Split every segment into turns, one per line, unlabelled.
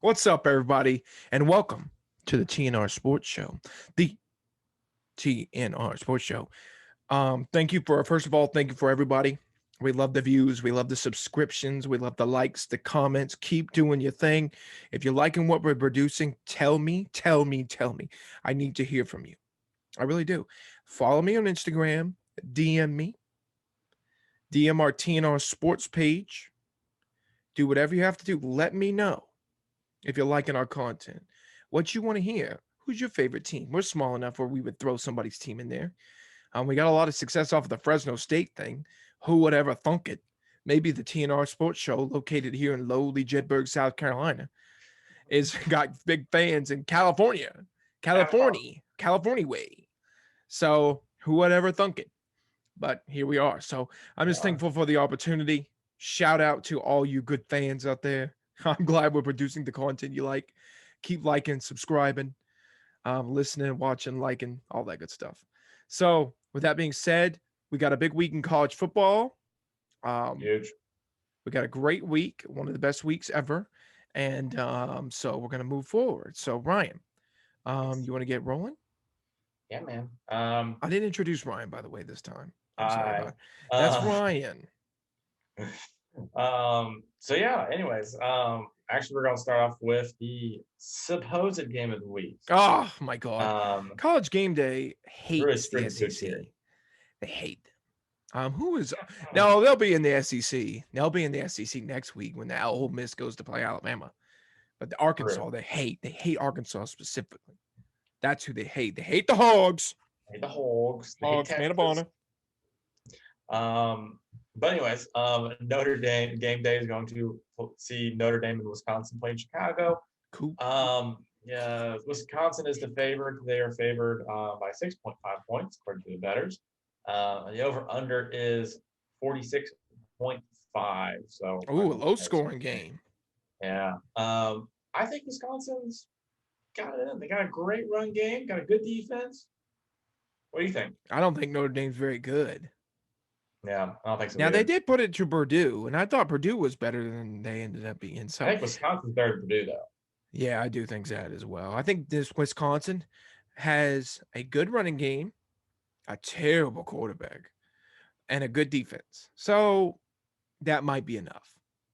What's up, everybody, and welcome to the TNR Sports Show. The TNR Sports Show. First of all, thank you for everybody. We love the views, we love the subscriptions, we love the likes, the comments. Keep doing your thing. If you're liking what we're producing, tell me. I need to hear from you. I really do. Follow me on Instagram, DM me, DM our TNR Sports page. Do whatever you have to do. Let me know if you're liking our content, what you want to hear. Who's your favorite team? We're small enough where we would throw somebody's team in there. We got a lot of success off of the Fresno State thing. Who would ever thunk it? Maybe the TNR Sports Show, located here in lowly Jedburgh, South Carolina, is got big fans in California way. So who would ever thunk it? But here we are. So I'm just thankful for the opportunity. Shout out to all you good fans out there. I'm glad we're producing the content you like. Keep liking, subscribing, listening, watching, liking, all that good stuff. So, with that being said, we got a big week in college football.
Huge.
We got a great week, one of the best weeks ever. And so we're going to move forward. So, Ryan, you want to get rolling?
Yeah, man.
I didn't introduce Ryan, by the way, this time. I'm sorry about
I
it. That's Ryan.
so yeah, anyways, actually we're gonna start off with the supposed game of the week.
Oh my God.
Um
College Game Day
really
hates the
string good
SEC.
here.
They hate them. Who is no? They'll be in the SEC. They'll be in the SEC next week when the Ole Miss goes to play Alabama. But the Arkansas,
True.
they hate. They hate Arkansas specifically. That's who they hate. They hate the Hogs.
They hate the Hogs, they hate
Hogs, man of
Texas.
honor.
But anyways, Notre Dame game day is going to see Notre Dame and Wisconsin play in Chicago.
Cool.
Yeah, Wisconsin is the favorite. They are favored by 6.5 points, according to the bettors. And the over/under is 46.5. So,
Ooh, a low scoring game.
yeah. I think Wisconsin's got it in. They got a great run game, got a good defense. What do you think?
I don't think Notre Dame's very good.
Yeah, I don't think so
Now
either.
they did put it to Purdue, and I thought Purdue was better than they ended up being. So
I think Wisconsin's better than Purdue, though.
yeah, I do think that as well. I think this Wisconsin has a good running game, a terrible quarterback, and a good defense. So that might be enough.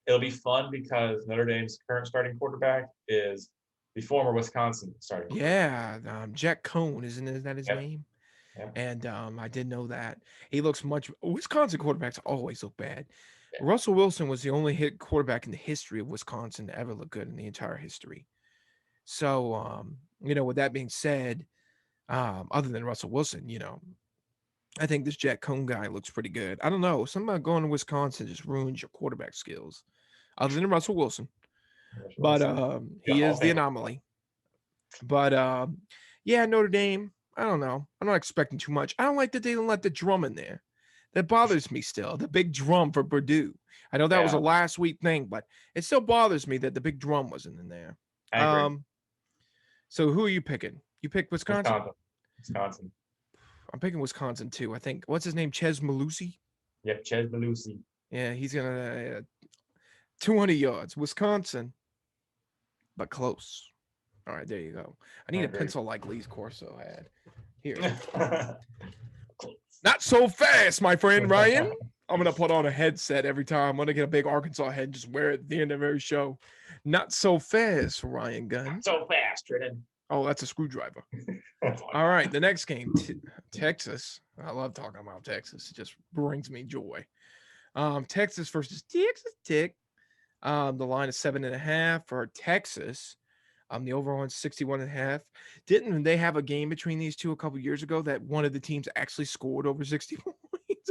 It'll be fun because Notre Dame's current starting quarterback is the former Wisconsin starting quarterback.
Yeah, Jack Cohn, isn't that his
Yep.
name?
Yep.
And I did know that. He looks much. Wisconsin quarterbacks always look bad.
Yeah.
Russell Wilson was the only hit quarterback in the history of Wisconsin to ever look good in the entire history. So, with that being said, other than Russell Wilson, I think this Jack Cohn guy looks pretty good. I don't know. Something about going to Wisconsin just ruins your quarterback skills, other than Russell Wilson. But he is the anomaly. But yeah, Notre Dame. I don't know. I'm not expecting too much. I don't like that they didn't let the drum in there. That bothers me still. The big drum for Purdue. I know that was a last week thing, but it still bothers me that the big drum wasn't in there.
I agree.
So who are you picking? You pick Wisconsin?
Wisconsin.
I'm picking Wisconsin too. I think what's his name? Ches Malusi.
Yep, Ches Belusi.
Yeah, he's gonna 200 yards. Wisconsin, but close. All right, there you go. I need a pencil like Lee's Corso had. Here. Not so fast, my friend Ryan. I'm gonna put on a headset every time. I'm gonna get a big Arkansas head, just wear it at the end of every show. Not so fast, Ryan Gunn.
Not so fast, Trennon.
Oh, that's a screwdriver. All right, the next game, Texas. I love talking about Texas. It just brings me joy. Texas versus Texas Tech. The line is 7.5 for Texas. The over on 61.5. Didn't they have a game between these two a couple years ago that one of the teams actually scored over 60 points?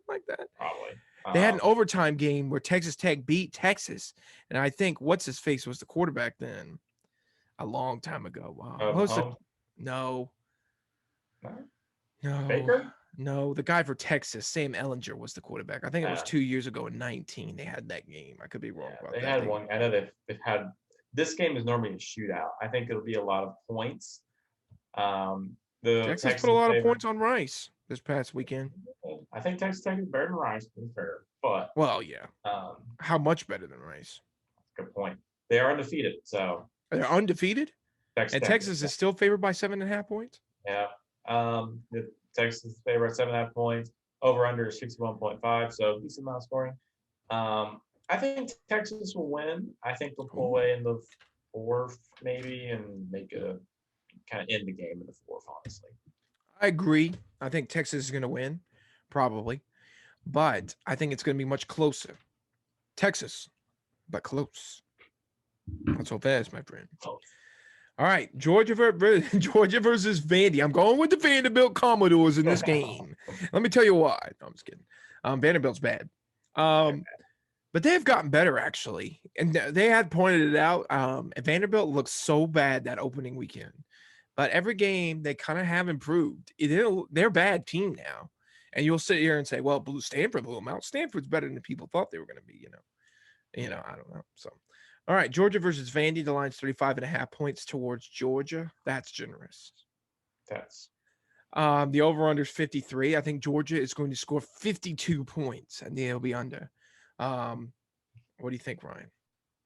Like that?
Probably.
They had an overtime game where Texas Tech beat Texas. And I think what's his face was the quarterback then a long time ago. Wow. No.
Baker?
No, the guy for Texas, Sam Ellinger, was the quarterback. I think it was 2 years ago in 19. They had that game. I could be wrong about that.
They had one. I know they've had. This game is normally a shootout. I think it'll be a lot of points.
Texas put a lot of points on Rice this past weekend.
I think Texas Tech is better than Rice, to be fair. But
well, yeah. How much better than Rice?
Good point. They are undefeated, so
They're undefeated,
Texas
and
Tech.
Texas is still favored by 7.5 points.
Yeah. The Texas favorite 7.5 points. Over under 61.5, so decent amount of scoring. I think Texas will win. I think they'll pull away in the fourth, maybe, and make a kind of end the game in the fourth, honestly.
I agree. I think Texas is going to win, probably, but I think it's going to be much closer. Texas, but close. That's so fast, my friend.
Close.
All right, Georgia versus Vandy. I'm going with the Vanderbilt Commodores in this game. Let me tell you why. No, I'm just kidding. Vanderbilt's bad. But they've gotten better, actually. And they had pointed it out. Vanderbilt looked so bad that opening weekend. But every game, they kind of have improved. They're a bad team now. And you'll sit here and say, well, Stanford blew them out. Stanford's better than people thought they were going to be, I don't know. So, all right, Georgia versus Vandy. The line's 35.5 points towards Georgia. That's generous.
That's
the over-under is 53. I think Georgia is going to score 52 points, and they'll be under. What do you think, Ryan?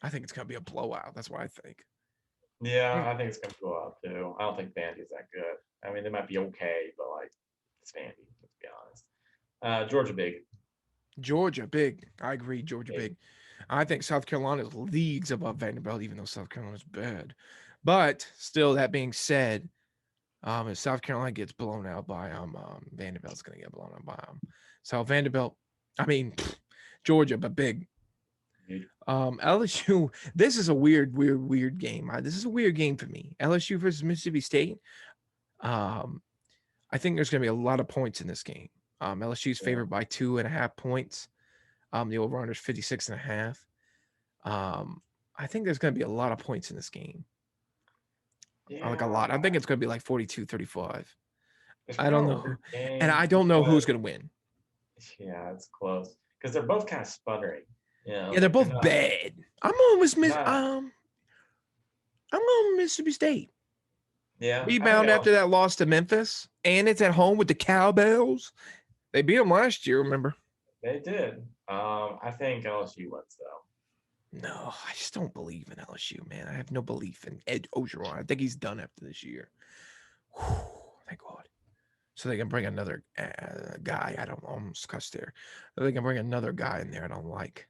I think it's going to be a blowout. That's what I think.
Yeah, I think it's going to go out too. I don't think Vandy's that good. I mean, they might be okay, but like it's Vandy, let's be honest. Georgia big.
Georgia big. I agree. Georgia big. I think South Carolina is leagues above Vanderbilt, even though South Carolina's bad. But still, that being said, if South Carolina gets blown out by Vanderbilt's going to get blown out by them. So Georgia, but big. LSU, this is a weird game. This is a weird game for me. LSU versus Mississippi State. I think there's going to be a lot of points in this game. LSU is favored by 2.5 points. The over-under is 56.5. I think there's going to be a lot of points in this game. Yeah. Like a lot. I think it's going to be like 42-35. I don't know. And I don't know who's going to win.
Yeah, it's close. Because they're both kind of sputtering.
Yeah, they're both bad. I'm going with Mississippi State.
Yeah.
Rebound after that loss to Memphis. And it's at home with the Cowbells. They beat them last year, remember?
They did. I think LSU wins, though.
No, I just don't believe in LSU, man. I have no belief in Ed Ogeron. I think he's done after this year. Whew, thank God. So they can bring another guy. I don't almost cuss there. They can bring another guy in there I don't like.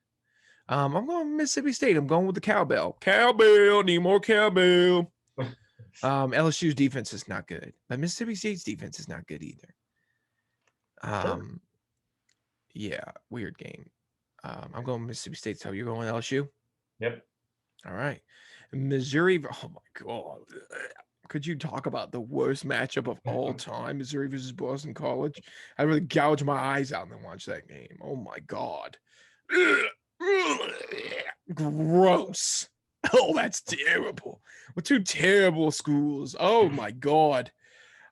I'm going with Mississippi State. I'm going with the Cowbell. Cowbell, need more cowbell. LSU's defense is not good, but Mississippi State's defense is not good either. Yeah, weird game. I'm going Mississippi State. So you're going LSU?
Yep.
All right. Missouri. Oh my God. Could you talk about the worst matchup of all time? Missouri versus Boston College. I'd really gouge my eyes out and watch that game. Oh my God. Gross. Oh, that's terrible. We're two terrible schools. Oh my God.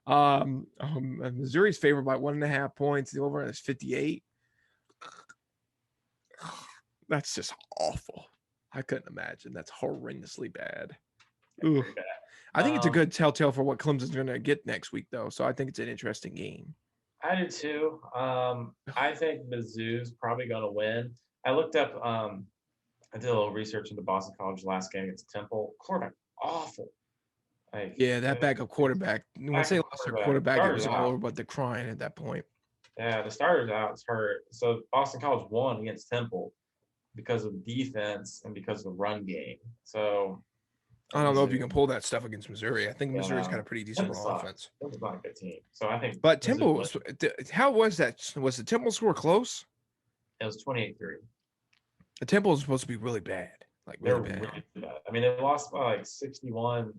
Missouri's favored by 1.5 points. The over is 58. That's just awful. I couldn't imagine. That's horrendously bad. Ooh. I think it's a good telltale for what Clemson's going to get next week, though. So I think it's an interesting game.
I do too. I think Mizzou's probably going to win. I looked up. I did a little research into Boston College last game against Temple. Quarterback awful.
Like, yeah, that backup quarterback. Once they lost their quarterback, it was all over but the crying at that point.
Yeah, the starter's out. It's hurt. So Boston College won against Temple because of defense and because of the run game. So
I don't know if you can pull that stuff against Missouri. I think Missouri's got a pretty decent offense.
Temple's not a good team. So I think.
But Temple was. How was that? Was the Temple score close?
It was 28-3.
The Temple was supposed to be really bad. Like really bad.
Really bad. I mean, they lost by like 61.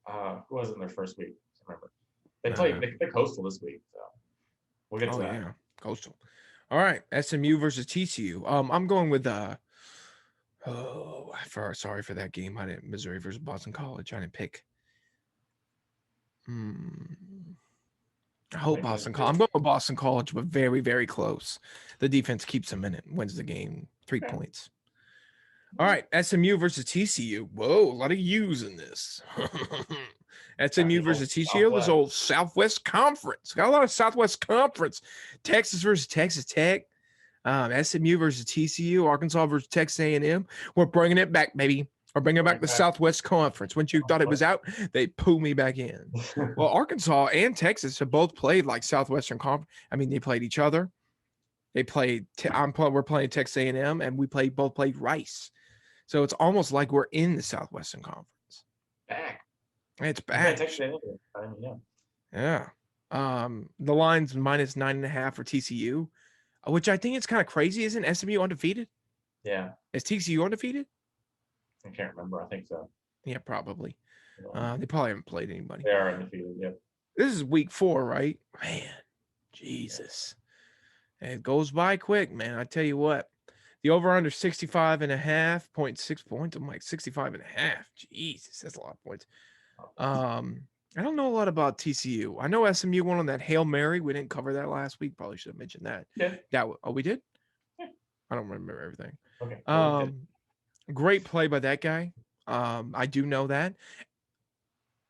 Who was it in their first week? I remember. They played. They Coastal this week. So we'll get to that.
Yeah, Coastal. All right, SMU versus TCU. I'm going with sorry for that game. I didn't Missouri versus Boston College. I didn't pick. I hope Boston College. I'm going with Boston College, but very, very close. The defense keeps them in it, wins the game 3 points. All right, SMU versus TCU. Whoa, a lot of U's in this. SMU versus TCU, this old Southwest Conference. Got a lot of Southwest Conference. Texas versus Texas Tech. SMU versus TCU. Arkansas versus Texas A&M. We're bringing it back, baby. Or bring it back to the Southwest Conference. Once you thought it was out, they pulled me back in. Well, Arkansas and Texas have both played like Southwestern Conference. I mean, they played each other. They played. We're playing Texas A&M, and we both played Rice. So it's almost like we're in the Southwestern Conference.
Back.
It's back.
Texas A&M.
Yeah. The line's -9.5 for TCU, which I think it's kind of crazy. Isn't SMU undefeated?
Yeah.
Is TCU undefeated?
I can't remember. I think so.
Yeah, probably. They probably haven't played anybody.
They are undefeated. Yep.
This is week 4, right? Man, Jesus. And it goes by quick, man. I tell you what. The over-under 65.5, 0.6 points. I'm like 65.5. Jesus, that's a lot of points. I don't know a lot about TCU. I know SMU won on that Hail Mary. We didn't cover that last week. Probably should have mentioned that.
Yeah.
We did?
Yeah.
I don't remember everything.
Okay.
Great play by that guy. I do know that.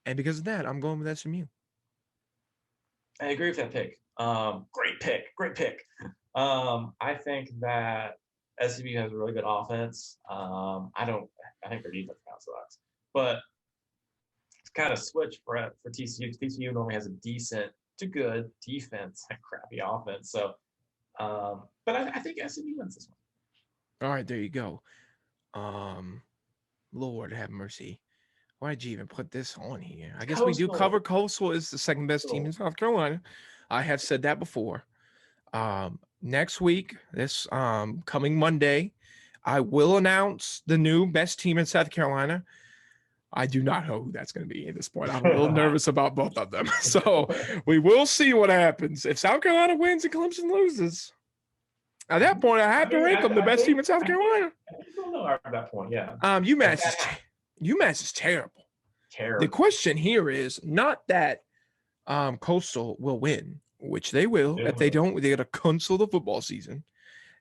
And because of that, I'm going with SMU.
I agree with that pick. Great pick. I think that SMU has a really good offense. I think their defense kind of sucks, but it's kind of switch for TCU. TCU normally has a decent to good defense and crappy offense. So, but I think SMU wins this one.
All right, there you go. Lord have mercy. Why did you even put this on here? I guess we do cover Coastal is the second best team in South Carolina. I have said that before. Next week, this coming Monday, I will announce the new best team in South Carolina. I do not know who that's going to be at this point. I'm a little nervous about both of them. So we will see what happens. If South Carolina wins and Clemson loses, at that point, I have to rank them the best team in South Carolina.
I don't know at that point, yeah.
UMass is terrible. The question here is not that Coastal will win, which they will. If they don't, they got to cancel the football season.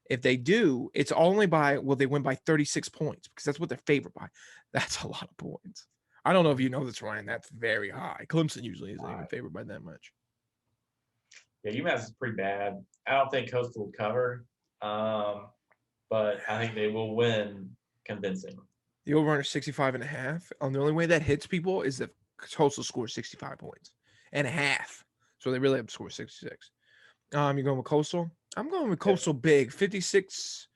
If they do, it's only will they win by 36 points because that's what they're favored by. That's a lot of points. I don't know if you know this, Ryan. That's very high. Clemson usually isn't even favored by that much.
Yeah, UMass is pretty bad. I don't think Coastal will cover, but I think they will win convincingly.
The over-under 65.5. The only way that hits people is if Coastal scores 65 points and a half. So they really have to score 66. You're going with Coastal? I'm going with Coastal big. 56-3.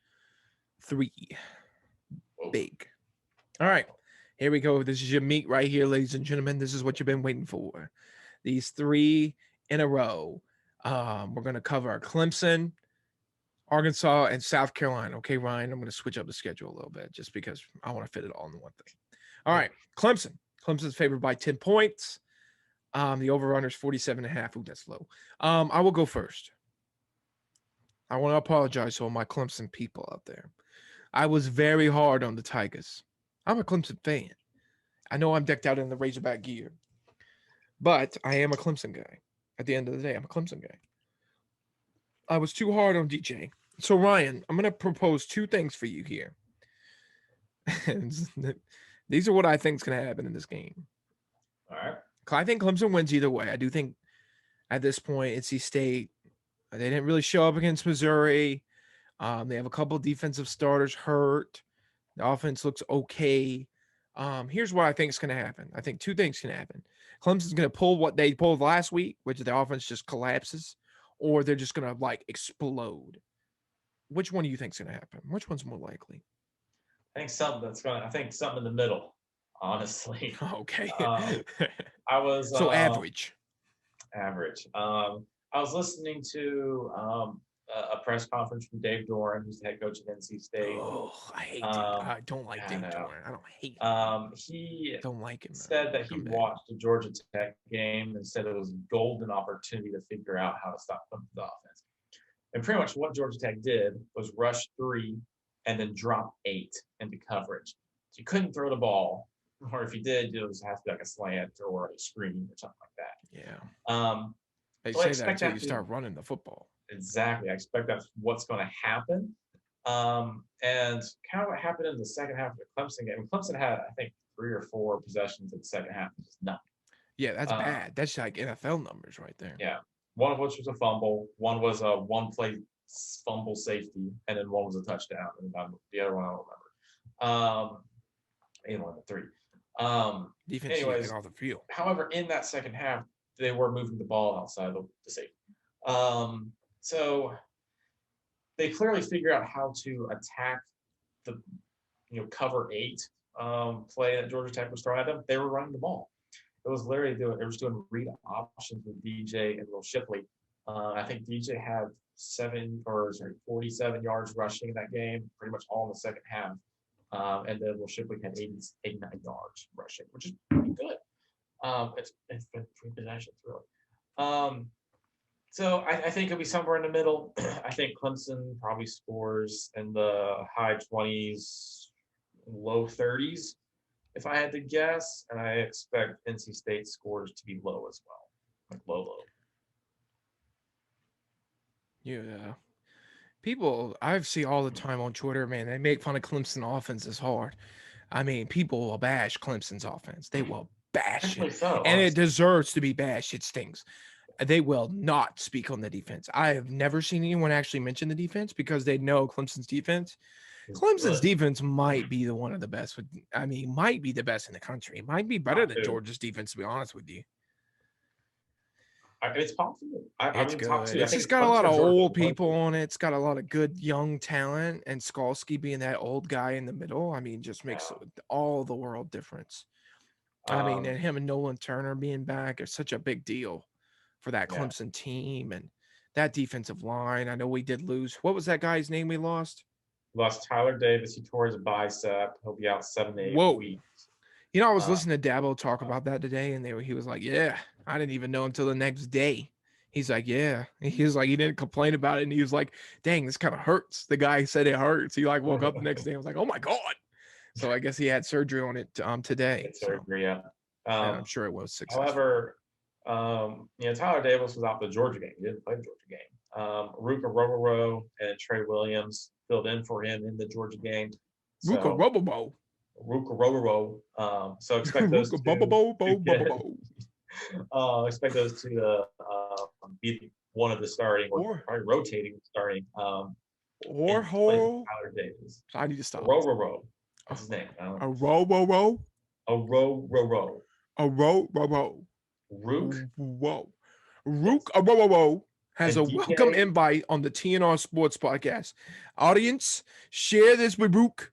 Big. All right. Here we go. This is your meat right here, ladies and gentlemen. This is what you've been waiting for. These 3 in a row. We're going to cover Clemson, Arkansas, and South Carolina. Okay, Ryan, I'm going to switch up the schedule a little bit just because I want to fit it all in one thing. All right, Clemson. Clemson's favored by 10 points. The over-under is 47.5. Ooh, that's low. I will go first. I want to apologize to all my Clemson people out there. I was very hard on the Tigers. I'm a Clemson fan. I know I'm decked out in the Razorback gear, but I am a Clemson guy. At the end of the day, I'm a Clemson guy. I was too hard on DJ. So, Ryan, I'm going to propose 2 things for you here. These are what I think is going to happen in this game.
All right.
I think Clemson wins either way. I do think at this point, NC State, they didn't really show up against Missouri. They have a couple of defensive starters hurt. The offense looks okay. Here's what I think is going to happen. I think 2 things can happen. Clemson's going to pull what they pulled last week, which the offense just collapses, or they're just going to explode. Which one do you think is going to happen? Which one's more likely?
I think something in the middle, honestly.
Okay.
I was
average.
Average. I was listening to a press conference from Dave Doran, who's the head coach of NC State.
Oh, I hate Dave. I don't like Dave Doran. I don't hate him.
He
don't like him.
Said that he watched the Georgia Tech game and said it was a golden opportunity to figure out how to stop the offense. And pretty much what Georgia Tech did was rush 3 and then drop 8 into coverage. So you couldn't throw the ball, or if you did, it was have to be like a slant or a screen or something like that.
Yeah. They say that until you start running the football.
Exactly. I expect that's what's going to happen. And kind of what happened in the second half of the Clemson game. Clemson had, I think, 3 or 4 possessions in the second half. Just nothing.
Yeah, that's bad. That's like NFL numbers right there.
Yeah. One of which was a fumble. One was a one-play fumble safety. And then one was a touchdown. And the other one I don't remember. They won the 3.
Defense needs to get
Anyways,
off the field.
however, in that second half, they were moving the ball outside the safety. So they clearly figure out how to attack the cover 8 play that Georgia Tech was throwing at them. They were running the ball. It was literally they were just doing read options with DJ and Will Shipley. I think DJ had 47 yards rushing in that game, pretty much all in the second half. And then Will Shipley had 89 yards rushing, which is pretty good. It's been 3 possessions, really. So I think it'll be somewhere in the middle. I think Clemson probably scores in the high 20s, low 30s, if I had to guess. And I expect NC State scores to be low as well, like low.
Yeah. People I see all the time on Twitter, man, they make fun of Clemson offense is hard. I mean, people will bash Clemson's offense. They will bash
Definitely
it.
so,
And it
honestly.
deserves to be bashed. It stings. They will not speak on the defense. I have never seen anyone actually mention the defense because they know Clemson's defense.
It's
Clemson's
good.
defense might be the one of the best. Might be the best in the country. It might be better
Top
than
2.
Georgia's defense, to be honest with you.
It's possible. I
It's
mean, top
good.
2. I
It's
think
just
it's
got a
Clemson
lot
or
of
Georgia.
old people on it. It's got a lot of good young talent, and Skalski being that old guy in the middle, just makes all the world difference. And him and Nolan Turner being back is such a big deal for that
Yeah.
Clemson team and that defensive line. I know we did lose. What was that guy's name we lost?
Lost Tyler Davis. He tore his bicep. He'll be out 7 to 8
Whoa.
weeks.
I was listening to Dabo talk about that today, and he was like, "Yeah, I didn't even know until the next day." He's like, "Yeah." He was like, he didn't complain about it, and he was like, "Dang, this kind of hurts." The guy said it hurts. He like woke up the next day and was like, "Oh my god!" So I guess he had surgery on it today.
It's surgery, yeah.
And I'm sure it was successful.
However, Tyler Davis was out the Georgia game. He didn't play the Georgia game. Ruka Rororo and Trey Williams filled in for him in the Georgia game.
Ruka Robobo.
Ruka Rororo. So expect those expect those two to be one of the starting, or probably rotating starting. Tyler Davis.
I need to stop.
Rororo. What's his name?
A Rororo.
A Rororo.
A Rororo.
Rook.
Whoa. Rook Whoa has a
DK?
welcome invite on the TNR Sports Podcast. Audience, share this with Rook.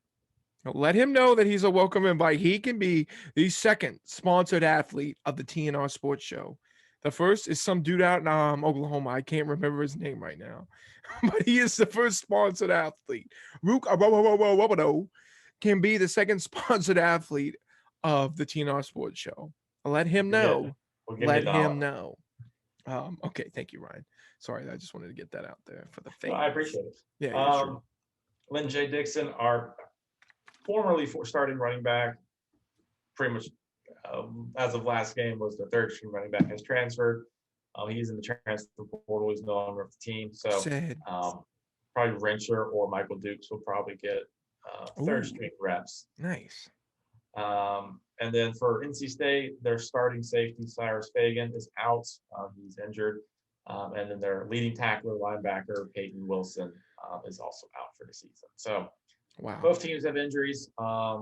Let him know that he's a welcome invite. He can be the second sponsored athlete of the TNR Sports Show. The first is some dude out in Oklahoma. I can't remember his name right now, but he is the first sponsored athlete. Rook can be the second sponsored athlete of the TNR Sports Show. Let him know. Let him know. Okay, thank you, Ryan. Sorry, I just wanted to get that out there for the fans.
No, I appreciate it.
Yeah, sure.
Lynn J. Dixon, our formerly starting running back, pretty much as of last game was the third string running back, has transferred. He's in the transfer portal. He's no longer with the team. So probably Rencher or Michael Dukes will probably get third string reps.
Nice.
And then for NC State, their starting safety, Cyrus Fagan, is out. He's injured. And then their leading tackler, linebacker, Peyton Wilson, is also out for the season. So both teams have injuries. I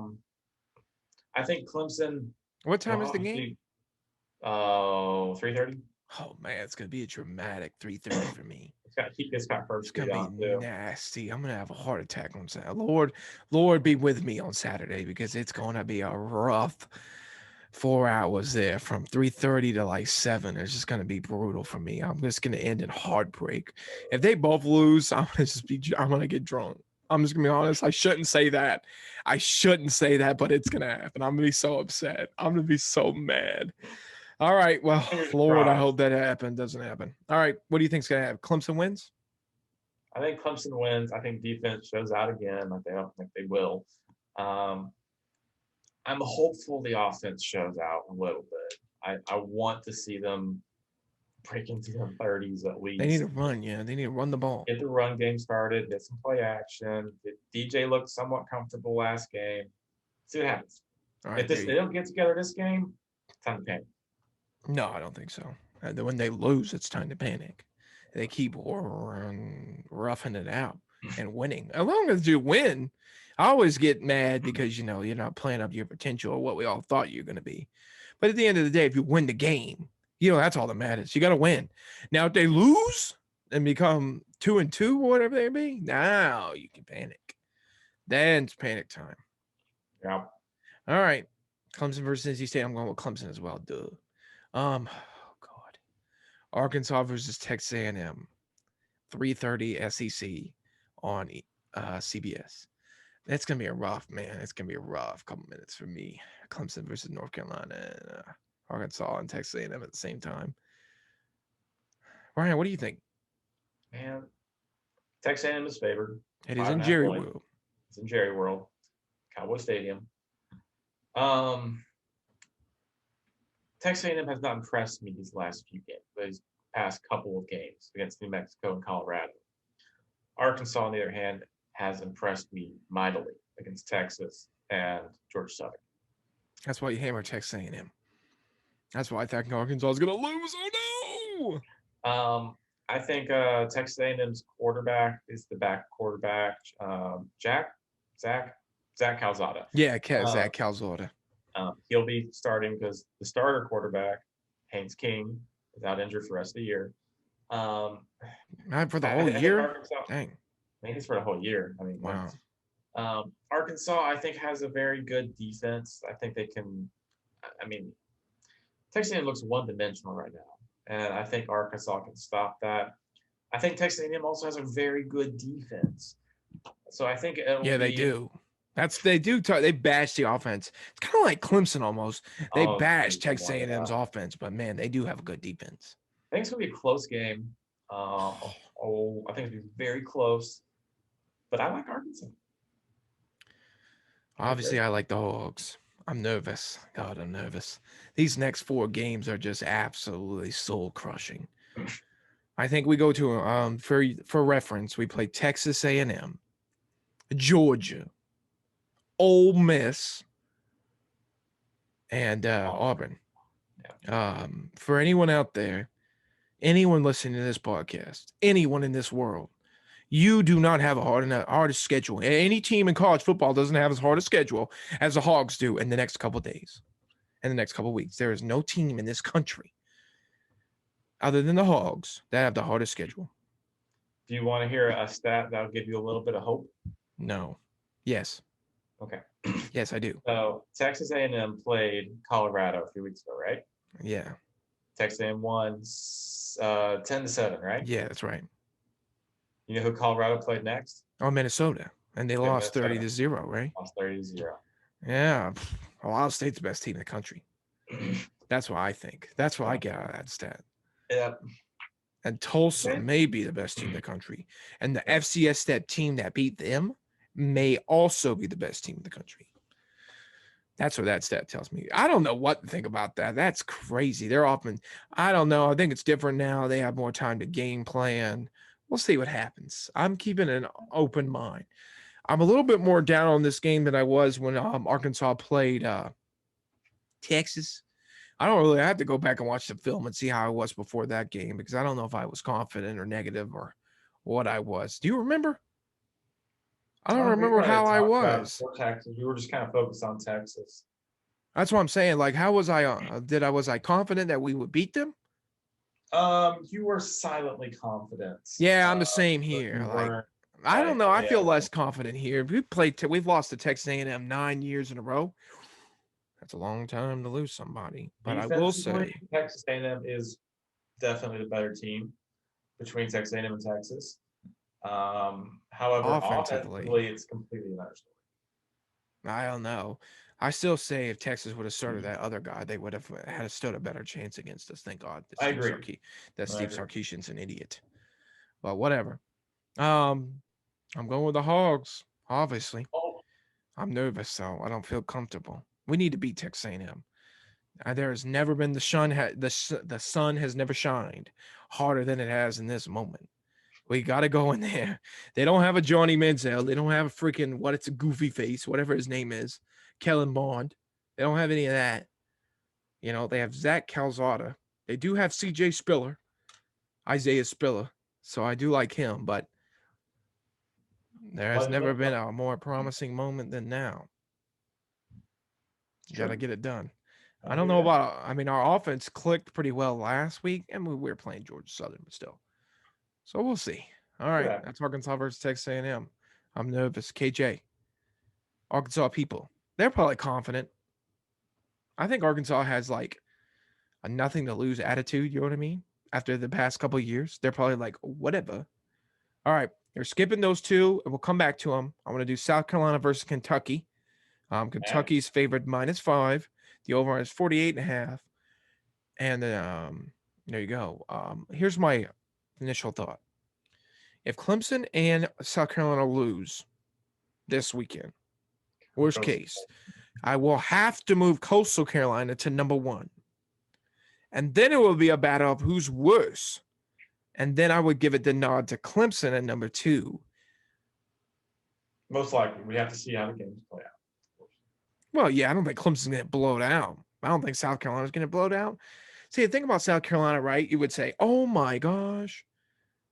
think Clemson.
What time is the game?
3:30.
Oh man, it's gonna be a dramatic 3:30 for me.
It's got first.
It's gonna be nasty. I'm gonna have a heart attack on Saturday. Lord, be with me on Saturday because it's gonna be a rough 4 hours there from 3:30 to like 7. It's just gonna be brutal for me. I'm just gonna end in heartbreak. If they both lose, I'm gonna get drunk. I'm just gonna be honest. I shouldn't say that, but it's gonna happen. I'm gonna be so upset. I'm gonna be so mad. All right. Well, Lord, I hope that doesn't happen. All right. What do you think's gonna happen? Clemson wins?
I think Clemson wins. I think defense shows out again. I don't think they will. I'm hopeful the offense shows out a little bit. I want to see them break into the 30s at least.
They need to run, They need to run the ball.
Get the run game started. Get some play action. DJ looked somewhat comfortable last game. See what happens. If they don't get together this game, time to panic.
No, I don't think so. When they lose, it's time to panic. They keep roughing it out and winning. As long as you win, I always get mad because, you're not playing up your potential or what we all thought you're going to be. But at the end of the day, if you win the game, that's all that matters. You got to win. Now, if they lose and become 2-2 or whatever they be, now you can panic. Then it's panic time.
Yeah.
All right. Clemson versus NC State. I'm going with Clemson as well. Duh. Oh God. Arkansas versus Texas A&M. 3:30 SEC on CBS. That's gonna be a rough, man. It's gonna be a rough couple minutes for me. Clemson versus North Carolina, and, Arkansas and Texas A&M at the same time. Ryan, what do you think?
Man, Texas A&M is favored.
It is
Five
in
and a half
Jerry
point.
World.
It's in Jerry World, Cowboy Stadium. Texas A&M has not impressed me these last few games. These past couple of games against New Mexico and Colorado. Arkansas, on the other hand, has impressed me mightily against Texas and Georgia Southern.
That's why you hammer Texas A&M. That's why I think Arkansas is gonna lose. Oh
I think Texas A&M's quarterback is the back quarterback, Zach Calzada.
no! Yeah, Zach Calzada.
He'll be starting because the starter quarterback, Haynes King, is out injured for the rest of the year.
Not for the whole year?
Arkansas,
Dang.
I think it's for the whole year. I mean,
Wow.
Arkansas, I think, has a very good defense. I think they can. I mean, Texas A&M looks one-dimensional right now, and I think Arkansas can stop that. I think Texas A&M also has a very good defense, so I think
they do. They bash the offense. It's kind of like Clemson almost. They bash Texas A&M's offense, but man, they do have a good defense.
I think it's gonna be a close game. I think it's gonna be very close, but I like Arkansas.
Obviously, I like the Hogs. I'm nervous. God, I'm nervous. These next 4 games are just absolutely soul crushing. I think we go to for reference, we play Texas A&M, Georgia, Ole Miss, and Auburn. For anyone out there, anyone listening to this podcast, anyone in this world, you do not have a hardest schedule. Any team in college football doesn't have as hard a schedule as the Hogs do in the next couple of days, in the next couple of weeks. There is no team in this country other than the Hogs that have the hardest schedule.
Do you want to hear a stat that'll give you a little bit of hope?
No. Yes.
Okay.
Yes, I do.
So Texas A&M played Colorado a few weeks ago, right?
Yeah.
Texas A&M won 10-7, right?
Yeah, that's right.
You know who Colorado played next?
Oh, Minnesota. And they lost 30-0, right?
Lost 30-0.
Yeah. Ohio State's the best team in the country. That's what I think. That's what I get out of that stat.
Yep.
And Tulsa may be the best team in the country. And the FCS that team that beat them may also be the best team in the country. That's what that stat tells me. I don't know what to think about that. That's crazy. They're often, I don't know. I think it's different now. They have more time to game plan. We'll see what happens. I'm keeping an open mind. I'm a little bit more down on this game than I was when Arkansas played Texas. I don't really have to go back and watch the film and see how I was before that game because I don't know if I was confident or negative or what I was. Do you remember? I don't remember how I was.
Texas. We were just kind of focused on Texas.
That's what I'm saying. Like, how was I? Was I confident that we would beat them?
You were silently confident.
Yeah, I'm the same here. Like, I don't know. I feel less confident here. We've lost to Texas A&M 9 years in a row. That's a long time to lose somebody. But I will say,
Texas A&M is definitely the better team between Texas A&M and Texas. However, offensively, it's completely another story.
I don't know. I still say if Texas would have started that other guy, they would have had stood a better chance against us. Thank God.
I agree.
Steve Sarkisian's an idiot. But whatever. I'm going with the Hogs, obviously. I'm nervous, so I don't feel comfortable. We need to beat Texas A&M. There has never been the sun has never shined harder than it has in this moment. We got to go in there. They don't have a Johnny Manziel. They don't have a freaking it's a goofy face, whatever his name is, Kellen Bond. They don't have any of that. They have Zach Calzada. They do have CJ Spiller, Isaiah Spiller. So I do like him, but There has never been a more promising moment than now. You got to get it done. I don't know about, I mean, our offense clicked pretty well last week, and we were playing Georgia Southern, but still. So we'll see. All right. That's Arkansas versus Texas A&M. I'm nervous. KJ. Arkansas people. They're probably confident. I think Arkansas has like a nothing to lose attitude. You know what I mean? After the past couple of years, they're probably like, whatever. All right. You're skipping those two, and we'll come back to them. I want to do South Carolina versus Kentucky. Kentucky's favored -5. The over is 48.5. And then there you go. Here's my initial thought. If Clemson and South Carolina lose this weekend, worst case, I will have to move Coastal Carolina to number 1. And then it will be a battle of who's worse. And then I would give it the nod to Clemson at number 2.
Most likely. We have to see how the games play out.
Well, yeah, I don't think Clemson's going to blow it out. I don't think South Carolina's going to blow it out. See, the thing about South Carolina, right? You would say, oh my gosh,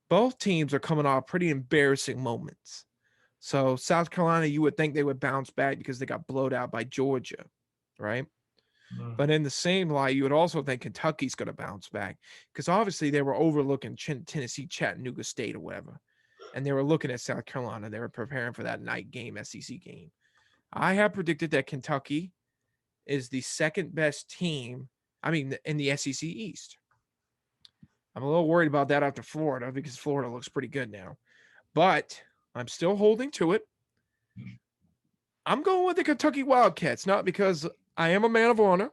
both teams are coming off pretty embarrassing moments. So South Carolina, you would think they would bounce back because they got blowed out by Georgia, right? Mm-hmm. But in the same light, you would also think Kentucky's going to bounce back because obviously they were overlooking Tennessee, Chattanooga State or whatever. And they were looking at South Carolina. They were preparing for that night game, SEC game. I have predicted that Kentucky is the second best team, in the SEC East. I'm a little worried about that after Florida because Florida looks pretty good now. But I'm still holding to it. I'm going with the Kentucky Wildcats, not because I am a man of honor.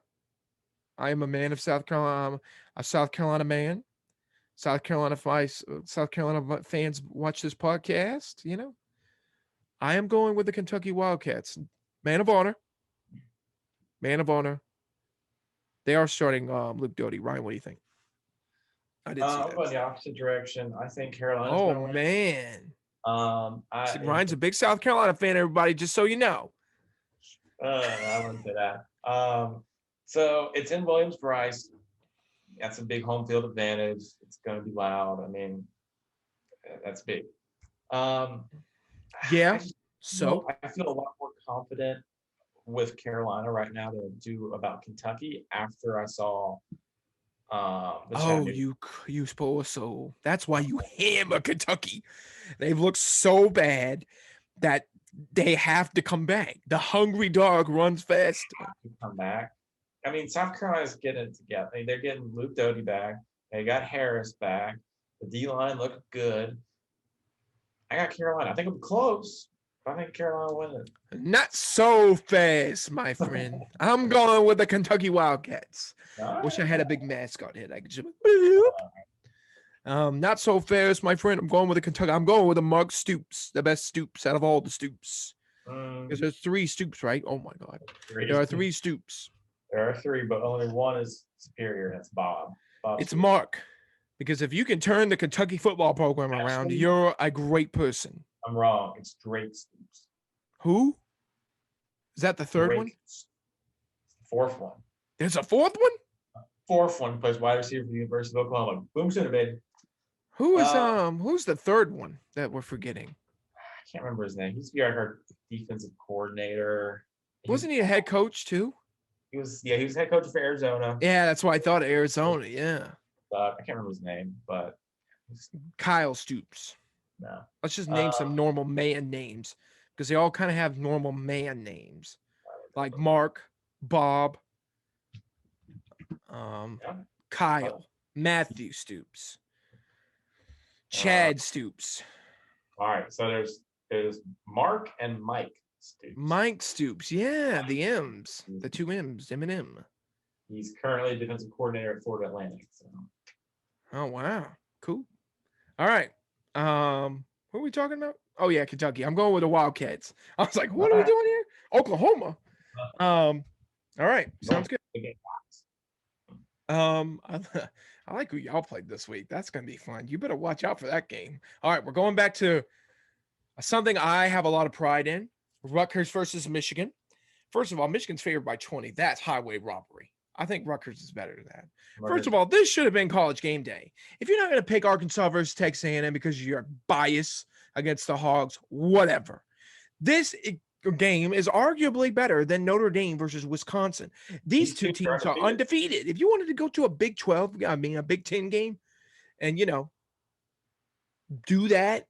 I am a man of South Carolina. I'm a South Carolina man. South Carolina fans watch this podcast, you know. I am going with the Kentucky Wildcats. Man of honor. Man of honor. They are starting Luke Doty. Ryan, what do you think?
I did see that. I'm going the opposite direction. I think Carolina's
going to win. Oh, man. Ryan's a big South Carolina fan, everybody, just so you know.
I wouldn't say that. So it's in Williams-Brice. That's a big home field advantage. It's going to be loud. I mean, that's big.
Yeah.
I feel a lot more confident with Carolina right now than I do about Kentucky after I saw
you suppose so. That's why you hammer Kentucky. They've looked so bad that they have to come back. The hungry dog runs fast.
Come back. I mean, South Carolina's getting it together. I mean, they're getting Luke Doty back. They got Harris back. The D-line looked good. I got Carolina. I think I'm close. I think Carolina wins it.
Not so fast, my friend. I'm going with the Kentucky Wildcats. Right. Wish I had a big mascot head. I could just not so fast, my friend. I'm going with the Kentucky. I'm going with the Mark Stoops, the best Stoops out of all the Stoops. Because there's 3 Stoops, right? Oh my God. There are 3 Stoops.
There are 3, but only one is superior. That's Bob.
It's Stoops. Mark. Because if you can turn the Kentucky football program around, you're a great person.
I'm wrong. It's Drake Stoops.
Who? Is that the third one?
It's the 4th one.
There's a 4th one?
4th one plays wide receiver for the University of Oklahoma. Boom center, baby.
Who's the 3rd one that we're forgetting?
I can't remember his name. He's our defensive coordinator.
Wasn't he a head coach too?
He was head coach for Arizona.
Yeah, that's why I thought Arizona. Yeah.
I can't remember his name, but
Kyle Stoops.
No.
Let's just name some normal man names because they all kind of have normal man names, like Mark, Bob, Kyle, Matthew Stoops, Chad Stoops.
All right, so there's Mark and Mike Stoops.
Mike Stoops, yeah, the M's, the 2 M's, M&M.
He's currently defensive coordinator at Florida Atlantic. So.
Oh wow, cool. All right. What are we talking about? Oh yeah, Kentucky. I'm going with the Wildcats. I was like, what are we doing here? Oklahoma. All right, sounds good. I like who y'all played this week. That's gonna be fun. You better watch out for that game. All right, we're going back to something I have a lot of pride in. Rutgers versus Michigan. First of all, Michigan's favored by 20. That's highway robbery. I think Rutgers is better than that. First of all, this should have been College Game Day. If you're not going to pick Arkansas versus Texas A&M because you're biased against the Hogs, whatever. This game is arguably better than Notre Dame versus Wisconsin. These two
teams are
teams are
undefeated.
undefeated. If you wanted to go to a Big 12, I mean, a Big 10 game, and, do that,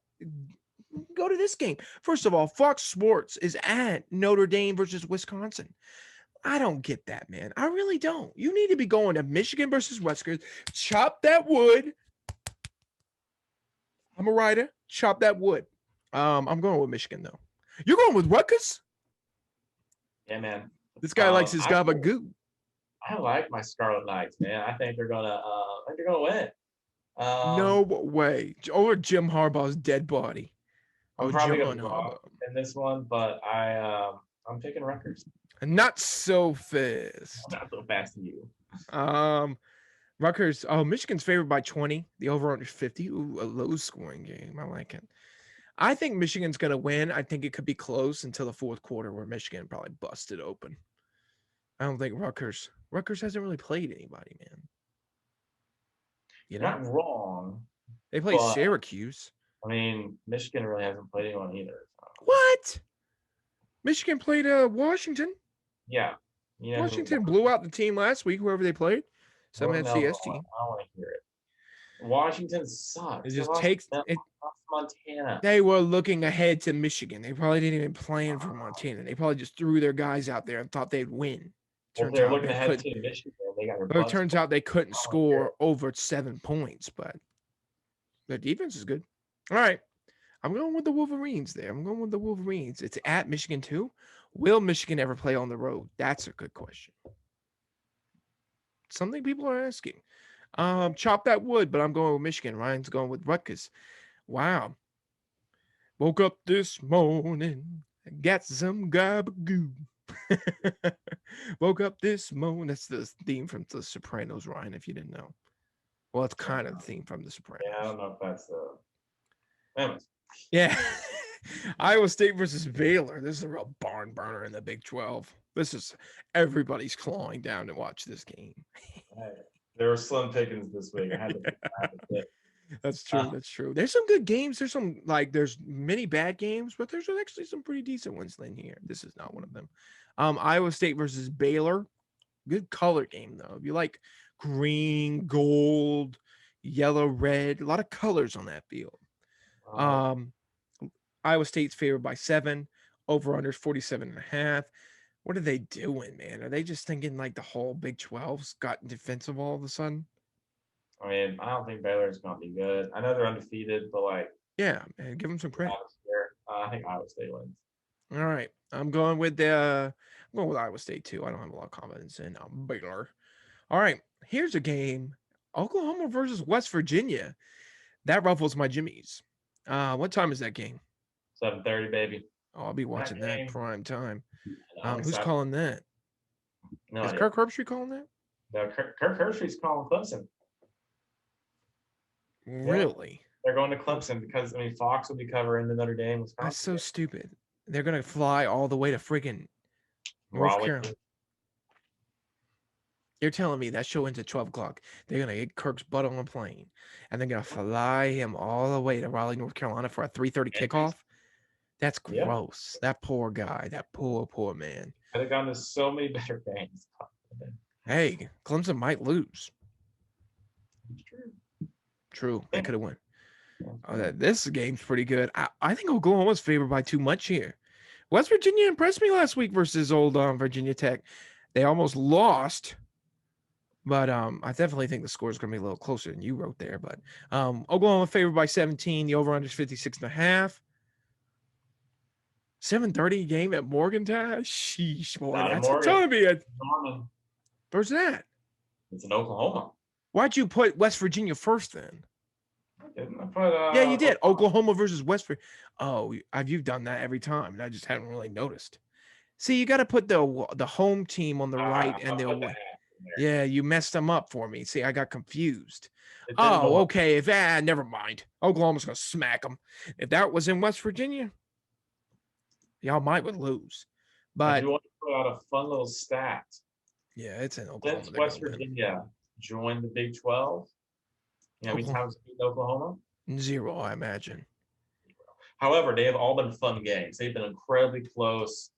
go to this game. First of all, Fox Sports is at Notre Dame versus Wisconsin. I don't get that, man. I really don't. You need to be going to Michigan versus Rutgers. Chop that wood. I'm a writer. Chop that wood. I'm going with Michigan, though. You're going with Rutgers?
Yeah, man.
This guy likes his gabagoo.
I like my Scarlet Knights, man. I think they're gonna win.
No way. Over Jim Harbaugh's dead body.
I'm probably gonna be wrong in this one, but I'm picking Rutgers.
Not so fast.
Not so fast to you.
Rutgers. Oh, Michigan's favored by 20. The over under 50. Ooh, a low scoring game. I like it. I think Michigan's gonna win. I think it could be close until the fourth quarter, where Michigan probably busted open. I don't think Rutgers hasn't really played anybody, man.
You're not wrong.
They play Syracuse.
I mean, Michigan really hasn't played anyone either. So.
What? Michigan played Washington.
Yeah.
Washington blew out the team last week, whoever they played. Some FCS team.
I don't want to hear it. Washington sucks.
It just takes it.
Montana.
They were looking ahead to Michigan. They probably didn't even plan for Montana. They probably just threw their guys out there and thought they'd win.
Well, they're looking ahead to Michigan.
It turns out they couldn't score over 7 points, but their defense is good. All right. I'm going with the Wolverines there. It's at Michigan too. Will Michigan ever play on the road? That's a good question. Something people are asking. Chop that wood, but I'm going with Michigan. Ryan's going with Rutgers. Wow. Woke up this morning, got some gabagoo. Woke up this morning. That's the theme from The Sopranos, Ryan, if you didn't know. Well, it's kind of the theme from The Sopranos.
Yeah, I don't know if that's Anyways.
Yeah. Iowa State versus Baylor. This is a real barn burner in the Big 12. This is everybody's clawing down to watch this game.
There were slim pickings this week. I had to pick.
That's true. That's true. There's some good games. There's many bad games, but there's actually some pretty decent ones in here. This is not one of them. Iowa State versus Baylor. Good color game, though. If you like green, gold, yellow, red, a lot of colors on that field. Iowa State's favored by 7. Over under 47.5. What are they doing, man? Are they just thinking like the whole Big 12's got defensive all of a sudden?
I mean, I don't think Baylor's going to be good. I know they're undefeated, but
yeah, man, give them some credit.
I think Iowa State wins.
All right, I'm going with Iowa State too. I don't have a lot of confidence in Baylor. All right, here's a game: Oklahoma versus West Virginia. That ruffles my jimmies. What time is that game?
7:30, baby.
Oh, I'll be watching that prime time. Who's
excited.
calling that?
No
is Kirk Herbstreit calling that?
No, Kirk Herbstreit's calling Clemson.
Really?
Yeah. They're going to Clemson because Fox will be covering the Notre Dame. Wisconsin.
That's so stupid. They're gonna fly all the way to friggin' North Carolina. You're telling me that show ends at 12 o'clock. They're gonna get Kirk's butt on a plane, and they're gonna fly him all the way to Raleigh, North Carolina for a 3:30 kickoff. That's gross. Yeah. That poor guy. That poor man.
Could have gone to so many better games.
Hey, Clemson might lose.
It's true.
True. They could have won. This game's pretty good. I think Oklahoma's favored by too much here. West Virginia impressed me last week versus old Virginia Tech. They almost lost, but I definitely think the score is going to be a little closer than you wrote there. But Oklahoma favored by 17. The over-under is 56.5. 7:30 game at Morgantown. Sheesh, boy, that's a ton of it. Where's that?
It's in Oklahoma.
Why'd you put West Virginia first then?
I put,
yeah, you did. Oklahoma versus West Virginia. Oh, you've done that every time, and I just haven't really noticed. See, you got to put the home team on the right and the away. Yeah, you messed them up for me. See, I got confused. Oh, okay. Never mind. Oklahoma's gonna smack them. If that was in West Virginia, y'all might would lose. But
you want to put out a fun little stat.
Yeah, it's in Oklahoma.
Since West Virginia joined the Big 12, how many times beat Oklahoma?
0, I imagine.
However, they have all been fun games. They've been incredibly close.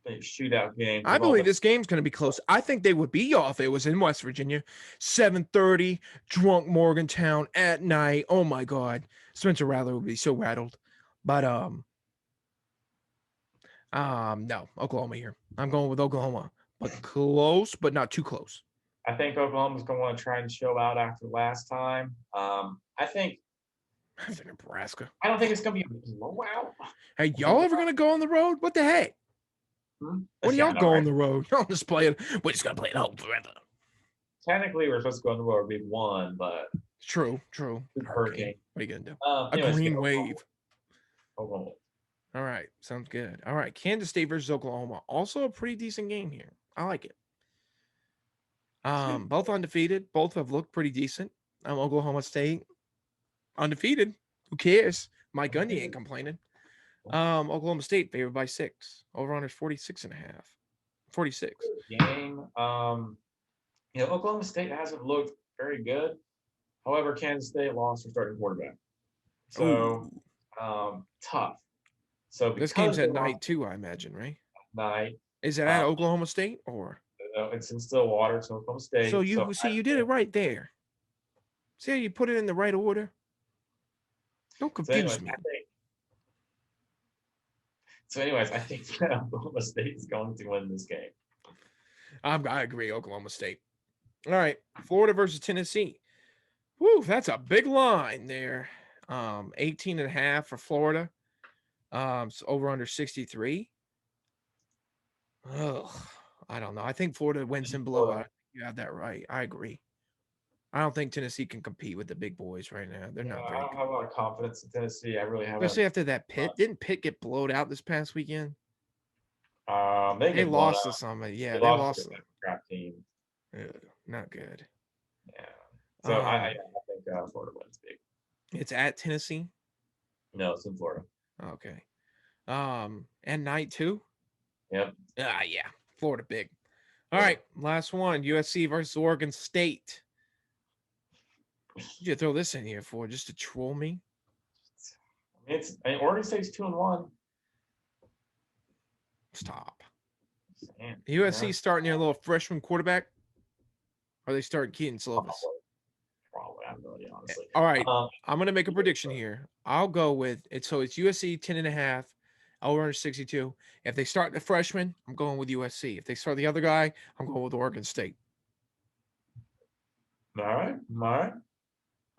Shootout games.
I
They've all
believe
been
this game's going to be close. I think they would beat y'all if it was in West Virginia. 7:30, drunk Morgantown at night. Oh my God. Spencer Rattler would be so rattled. But no, Oklahoma here. I'm going with Oklahoma. But close, but not too close.
I think Oklahoma's going to want to try and show out after last time. I think
Nebraska.
I don't think it's going to be a blowout.
Hey, y'all ever going to go on the road? What the heck? When do y'all go on the road? Y'all just play it. We're just going to play it home forever.
Technically, we're supposed to go on the road. We've won, but
true.
Hurricane.
What are you going to do?
Anyways,
green wave.
Oklahoma.
All right. Sounds good. All right. Kansas State versus Oklahoma. Also a pretty decent game here. I like it. Both undefeated. Both have looked pretty decent. Oklahoma State undefeated. Who cares? Mike Gundy ain't complaining. Oklahoma State favored by 6. Over under 46.5. 46.
Game. Oklahoma State hasn't looked very good. However, Kansas State lost their starting quarterback. So tough. So
this game's at night too, I imagine, right?
Night.
Is it at Oklahoma State or?
It's in Stillwater, so Oklahoma State.
So you did it right there. See how you put it in the right order? Don't confuse me.
I think Oklahoma State is going to win this game.
I agree, Oklahoma State. All right, Florida versus Tennessee. Woo, that's a big line there. 18.5 for Florida. So over under 63. Ugh, I don't know. I think Florida wins in blowout. You have that right. I agree. I don't think Tennessee can compete with the big boys right now. They're not very good.
I don't have a lot of confidence in Tennessee. I really haven't.
Especially after that Pitt. Didn't Pitt get blowed out this past weekend?
They
lost to somebody. Yeah, they lost to
a crap team.
Not good.
Yeah. So I think Florida wins big.
It's at Tennessee?
No, it's in Florida.
Okay. And night 2?
Yep.
Yeah. Florida big. All right, last one. USC versus Oregon State. You throw this in here for just to troll me?
Oregon State's 2-1.
Stop. USC starting their little freshman quarterback, or they start Keaton Slovis?
Probably. I have no idea, honestly.
All right, I'm gonna make a prediction here. I'll go with it. So it's USC 10.5. Over under 62. If they start the freshman, I'm going with USC. If they start the other guy, I'm going with Oregon State.
All right.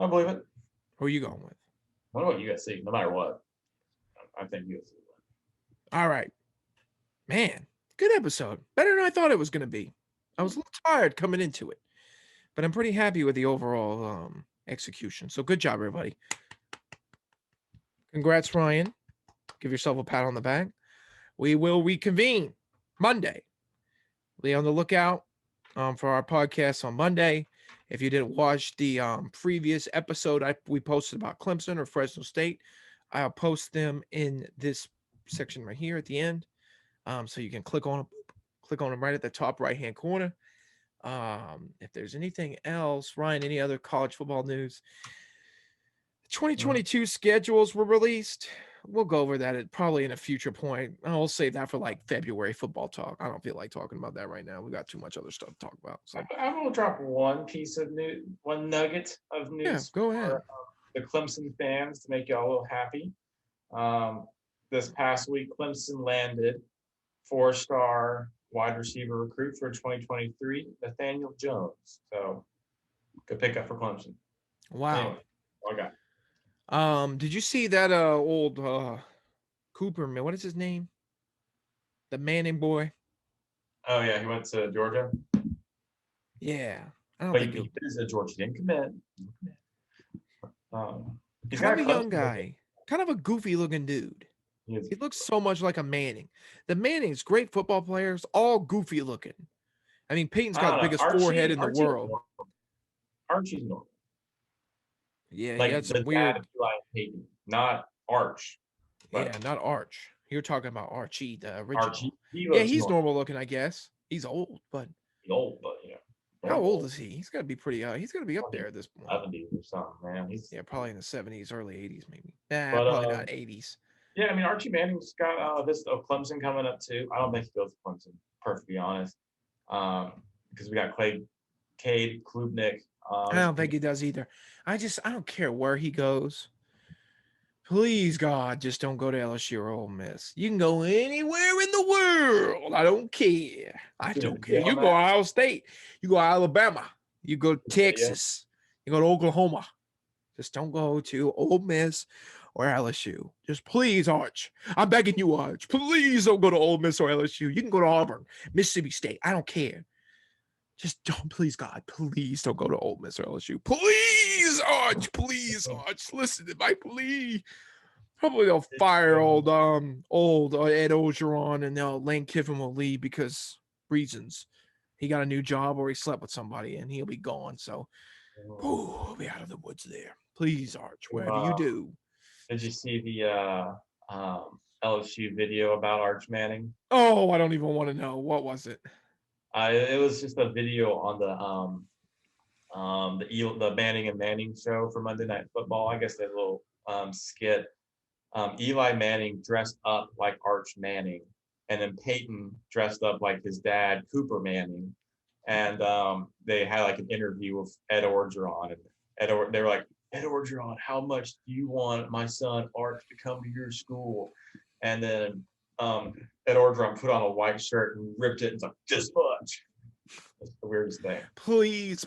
I believe it.
Who are you going with?
What about USC? No matter what, I think USC will win.
All right, man, good episode. Better than I thought it was going to be. I was a little tired coming into it, but I'm pretty happy with the overall execution. So good job, everybody. Congrats, Ryan. Give yourself a pat on the back. We will reconvene Monday. Be on the lookout for our podcast on Monday. If you didn't watch the previous episode we posted about Clemson or Fresno State, I'll post them in this section right here at the end. So you can click on them right at the top right-hand corner. If there's anything else, Ryan, any other college football news? 2022 schedules were released. We'll go over that probably in a future point. I'll save that for like February football talk. I don't feel like talking about that right now. We got too much other stuff to talk about. So
I'm going to drop one piece of news, one nugget of news.
Yeah, go ahead.
For, the Clemson fans to make y'all a little happy. This past week, Clemson landed 4-star wide receiver recruit for 2023, Nathaniel Jones. So good pickup for Clemson.
Wow.
Anyway, all I got.
Did you see that old Cooper man? What is his name? The Manning boy.
Oh yeah, he went to Georgia.
Yeah, I don't
but
think
he is at Georgia. He didn't commit.
He's kind of a young guy, kind of a goofy looking dude. He looks so much like a Manning. The Manning's great football players, all goofy looking. I mean, Peyton's got the biggest forehead in the world.
Archie's normal.
Yeah,
like
he had some weird.
Peyton, not Arch.
Yeah, not Arch. You're talking about Archie, the original.
Archie,
he's normal looking, I guess. He's old, but.
Yeah.
How old is he? He's got to be pretty. He's got to be up there at this point.
70s or something, man.
Probably in the 70s, early 80s, maybe. Probably not 80s.
Yeah, I mean Archie Manning's got this Clemson coming up too. I don't think he goes to Clemson, perfectly honest, because we got Cade Klubnik.
I don't think he does either. I don't care where he goes. Please, God, just don't go to LSU or Ole Miss. You can go anywhere in the world. I don't care. I don't care. You go to Ohio State. You go to Alabama. You go to Texas. You go to Oklahoma. Just don't go to Ole Miss or LSU. Just please, Arch. I'm begging you, Arch. Please don't go to Ole Miss or LSU. You can go to Auburn, Mississippi State. I don't care. Just don't, please, God, please don't go to Ole Miss or LSU. Please, Arch. Please, Arch. Listen to my plea. Probably they'll fire old Ed Ogeron and Lane Kiffin will leave because reasons. He got a new job or he slept with somebody and he'll be gone. So, we'll be out of the woods there. Please, Arch, whatever you do.
Did you see the LSU video about Arch Manning?
Oh, I don't even want to know. What was it?
It was just a video on the Manning and Manning show for Monday Night Football. I guess that little skit. Eli Manning dressed up like Arch Manning, and then Peyton dressed up like his dad, Cooper Manning. And they had like an interview with Ed Orgeron, and they were like, Ed Orgeron, how much do you want my son Arch to come to your school? And then Ed Orgeron put on a white shirt and ripped it and was like, this much. That's the weirdest thing.
Please,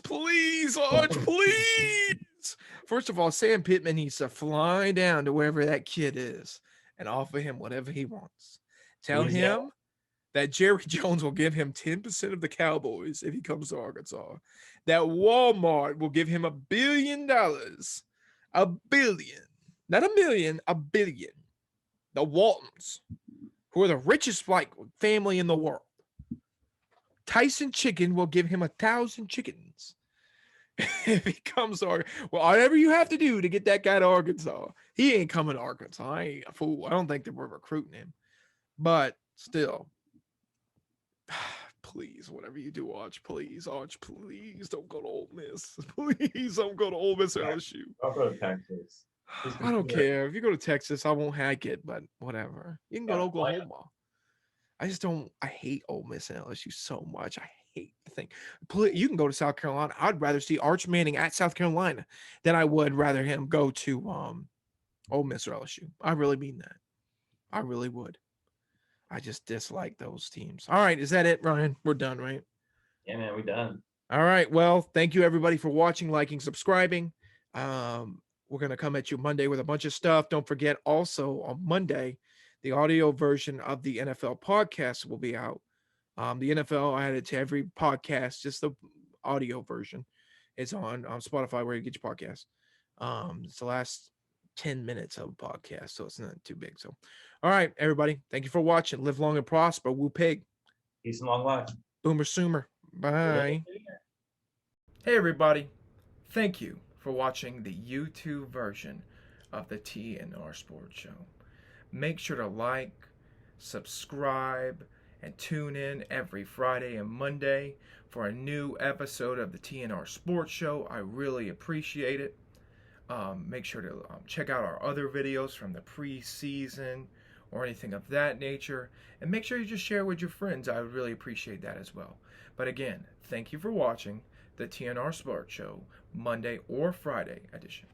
Arch, please. First of all, Sam Pittman needs to fly down to wherever that kid is and offer him whatever he wants. Tell him that Jerry Jones will give him 10% of the Cowboys if he comes to Arkansas. That Walmart will give him $1 billion. $1 billion. Not a million, $1 billion. The Waltons, who are the richest family in the world. Tyson Chicken will give him 1,000 chickens if he comes to Arkansas. Well, whatever you have to do to get that guy to Arkansas. He ain't coming to Arkansas. I ain't a fool. I don't think that we're recruiting him. But still, please, whatever you do, Arch, please don't go to Ole Miss. Please don't go to Ole Miss or LSU.
I'll go to Texas.
I don't care. If you go to Texas, I won't hack it, but whatever. You can go to Oklahoma. I hate Ole Miss and LSU so much. I hate the thing. You can go to South Carolina. I'd rather see Arch Manning at South Carolina than I would rather him go to Ole Miss or LSU. I really mean that. I really would. I just dislike those teams. All right, is that it, Ryan? We're done, right?
Yeah, man, we're done.
All right. Well, thank you everybody for watching, liking, subscribing. We're going to come at you Monday with a bunch of stuff. Don't forget also on Monday, the audio version of the NFL podcast will be out. The NFL, I added to every podcast, just the audio version. It's on Spotify where you get your podcast. It's the last 10 minutes of a podcast, so it's not too big. So, all right, everybody. Thank you for watching. Live long and prosper. Woo pig.
Peace and long life.
Boomer Soomer. Bye. Hey, everybody. Thank you for watching the YouTube version of the TNR Sports Show. Make sure to like, subscribe, and tune in every Friday and Monday for a new episode of the TNR Sports Show. I really appreciate it. Make sure to check out our other videos from the preseason or anything of that nature. And make sure you just share with your friends. I would really appreciate that as well. But again, thank you for watching the TNR Sports Show, Monday or Friday edition.